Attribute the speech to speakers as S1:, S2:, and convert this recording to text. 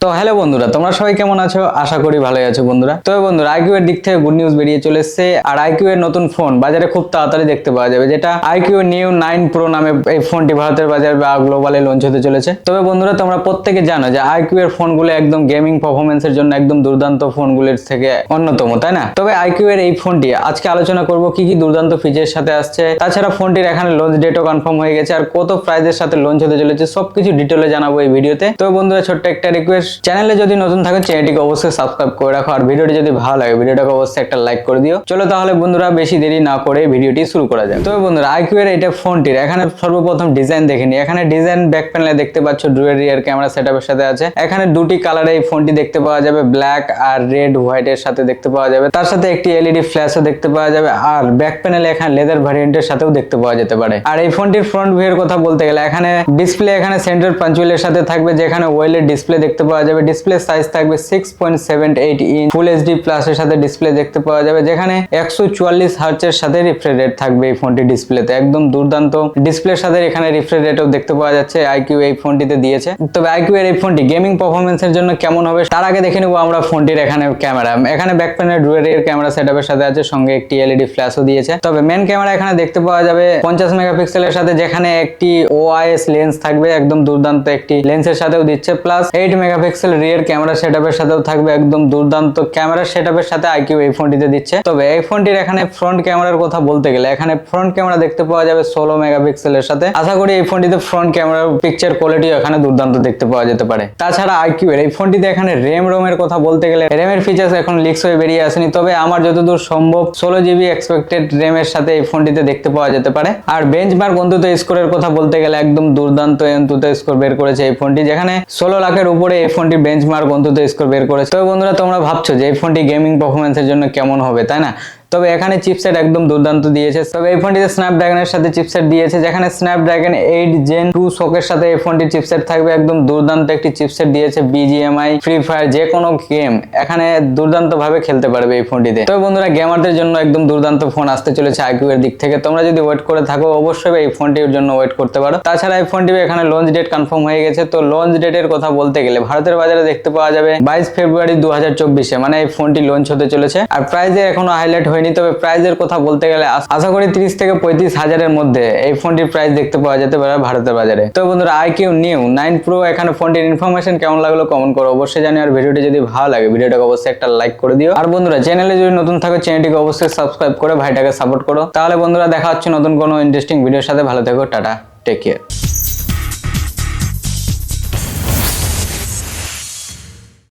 S1: তো হ্যালো বন্ধুরা, তোমরা সবাই কেমন আছো? আশা করি ভালোই আছো বন্ধুরা। তবে বন্ধুরা, আইকিউ এর দিক থেকে গুড নিউজ বেরিয়ে চলে এসেছে। আর আইকিউ এর নতুন ফোন বাজারে খুব তাড়াতাড়ি দেখতে পাওয়া যাবে, যেটা আইকিউ নিউ 9 প্রো নামে এই ফোনটি ভারতের বাজারে বা গ্লোবালে লঞ্চ হতে চলেছে। তবে বন্ধুরা, তোমরা প্রত্যেকে জানো যে আইকিউ এর ফোনগুলো একদম গেমিং পারফরম্যান্সের জন্য একদম দুর্দান্ত ফোনগুলোর থেকে অন্যতম, তাই না? তবে আইকিউ এর এই ফোনটি আজকে আলোচনা করব কি কি দুর্দান্ত ফিচারের সাথে আসছে, তাছাড়া ফোনটির এখানে লঞ্চ ডেটও কনফার্ম হয়ে গেছে, আর কত প্রাইসের সাথে লঞ্চ হতে চলেছে সবকিছু ডিটেইলে জানাবো এই ভিডিওতে। তো বন্ধুরা, ছোট্ট একটা রিকোয়েস্ট, চ্যানেলে যদি নতুন থাকো চ্যানেলটিকে অবশ্যই সাবস্ক্রাইব করে রাখো, আর ভিডিওটি যদি ভালো লাগে ভিডিওটাকে অবশ্যই একটা লাইক করে দিও। চলো তাহলে বন্ধুরা, বেশি দেরি না করে ভিডিওটি শুরু করা যাক। তবে বন্ধুরা, আইকিউ এর এটা ফোনটির এখানে সর্বপ্রথম ডিজাইন দেখে নি। এখানে ডিজাইন ব্যাক প্যানেলে দেখতে পাচ্ছ ডুয়াল রিয়ার ক্যামেরা সেটআপের সাথে আছে। এখানে দুটি কালারে এই ফোনটি দেখতে পাওয়া যাবে, ব্ল্যাক আর রেড হোয়াইট এর সাথে দেখতে পাওয়া যাবে। তার সাথে একটি এলইডি ফ্ল্যাশও দেখতে পাওয়া যাবে, আর ব্যাক প্যানেলে এখানে লেদার ভ্যারিয়েন্টের সাথেও দেখতে পাওয়া যেতে পারে। আর এই ফোনটির ফ্রন্ট ভিউ এর কথা বলতে গেলে এখানে ডিসপ্লে এখানে সেন্টার পাঞ্চুয়ালের সাথে থাকবে, যেখানে ওয়েলের ডিসপ্লে দেখতে পাওয়া যাবে। ডিসপ্লে সাইজ থাকবে 6.78 ইঞ্চ ফুল এইচডি প্লাস এর সাথে ডিসপ্লে দেখতে পাওয়া যাবে, যেখানে 144 হার্টজ এর সাথে রিফ্রেশ রেট থাকবে এই ফোনটি ডিসপ্লেতে। একদম দুর্দান্ত ডিসপ্লের সাথে এখানে রিফ্রেশ রেটও দেখতে পাওয়া যাচ্ছে আইকিউ এই ফোনটিতে দিয়েছে। তবে আইকিউ এর এই ফোনটি গেমিং পারফরম্যান্সের জন্য কেমন হবে তার আগে দেখে নেব আমরা ফোনটির এখানে ক্যামেরা। এখানে ব্যাক প্যানেলে ডুয়াল রিয়ার ক্যামেরা সেটআপের সাথে আছে, সঙ্গে একটি এলইডি ফ্ল্যাশও দিয়েছে। তবে মেন ক্যামেরা এখানে দেখতে পাওয়া যাবে 50 মেগাপিক্সেলের সাথে, যেখানে একটি ওআইএস লেন্স থাকবে, একদম দুর্দান্ত একটি লেন্সের সাথেও দিচ্ছে, প্লাস 8 মেগাপিক্সেল রিয়ার ক্যামেরা সেটআপের সাথেও থাকবে। একদম দুর্দান্ত ক্যামেরা সেটআপের সাথে আইকিউ এই ফোনটিতে দিচ্ছে। তবে এই ফোনটির এখানে ফ্রন্ট ক্যামেরার কথা বলতে গেলে এখানে ফ্রন্ট ক্যামেরা দেখতে পাওয়া যাবে 16 মেগাপিক্সেলের সাথে। আশা করি এই ফোনটিতে ফ্রন্ট ক্যামেরার পিকচার কোয়ালিটিও এখানে দুর্দান্ত দেখতে পাওয়া যেতে পারে। তাছাড়া আইকিউ এর এই ফোনটিতে এখানে রোমের কথা বলতে গেলে র্যামের ফিচার্স এখন লিকস হয়ে বেরিয়ে আসেনি, তবে আমার যতদূর সম্ভব 16 জিবি এক্সপেক্টেড র্যামের সাথে এই ফোনটিতে দেখতে পাওয়া যেতে পারে। আর বেঞ্চমার্ক অন্তত স্কোরের কথা বলতে গেলে একদম দুর্দান্ত অন্তত স্কোর বের করেছে এই ফোনটি, যেখানে 16 লাখের উপরে এই ফোনটি বেঞ্চমার্ক অন্তত স্কোর বের করেছে। তো বন্ধুরা, তোমরা ভাবছো যে এই ফোনটি গেমিং পারফরম্যান্সের জন্য কেমন হবে, তাই না? তবে এখানে চিপসেট একদম দুর্দান্ত দিয়েছে। তবে এই ফোনটিতে স্ন্যাপড্রাগনের সাথে চিপসেট দিয়েছে, যেখানে স্ন্যাপড্রাগন 8 জেন 2 শোকের সাথে এই ফোনটির চিপসেট থাকবে। একদম দুর্দান্ত একটি চিপসেট দিয়েছে, বিজিএমআই, ফ্রি ফায়ার, যে কোনো গেম এখানে দুর্দান্ত ভাবে খেলতে পারবে এই ফোনটিতে। তবে বন্ধুরা, গেমারদের জন্য একদম দুর্দান্ত ফোন আসতে চলেছে আইকিউ এর দিক থেকে। তোমরা যদি ওয়েট করে থাকো অবশ্যই এই ফোনটির জন্য ওয়েট করতে পারো। তাছাড়া এই ফোনটি এখানে লঞ্চ ডেট কনফার্ম হয়ে গেছে। তো লঞ্চ ডেটের কথা বলতে গেলে ভারতের বাজারে দেখতে পাওয়া যাবে 22 ফেব্রুয়ারি 2024-এ, মানে এই ফোনটি লঞ্চ হতে চলেছে। আর প্রাইসে এখনো হাইলাইট হয়নি, তবে প্রাইসের কথা বলতে গেলে আশা করি 30 থেকে 35 হাজারের মধ্যে এই ফোনটির প্রাইস দেখতে পাওয়া যেতে পারে ভারতের বাজারে। তো বন্ধুরা, আইকিউ নিউ 9 প্রো এখানে ফোনটির ইনফরমেশন কেমন লাগলো কমেন্ট করো অবশ্যই জানি। আর ভিডিওটি যদি ভালো লাগে ভিডিওটাকে অবশ্যই একটা লাইক করে দিও। আর বন্ধুরা, চ্যানেলে যদি নতুন থাকো চ্যানেলটিকে অবশ্যই সাবস্ক্রাইব করে ভাইটাকে সাপোর্ট করো। তাহলে বন্ধুরা, দেখা হচ্ছে নতুন কোনো ইন্টারেস্টিং ভিডিওর সাথে। ভালো থেকো, টাটা, টেক কেয়ার।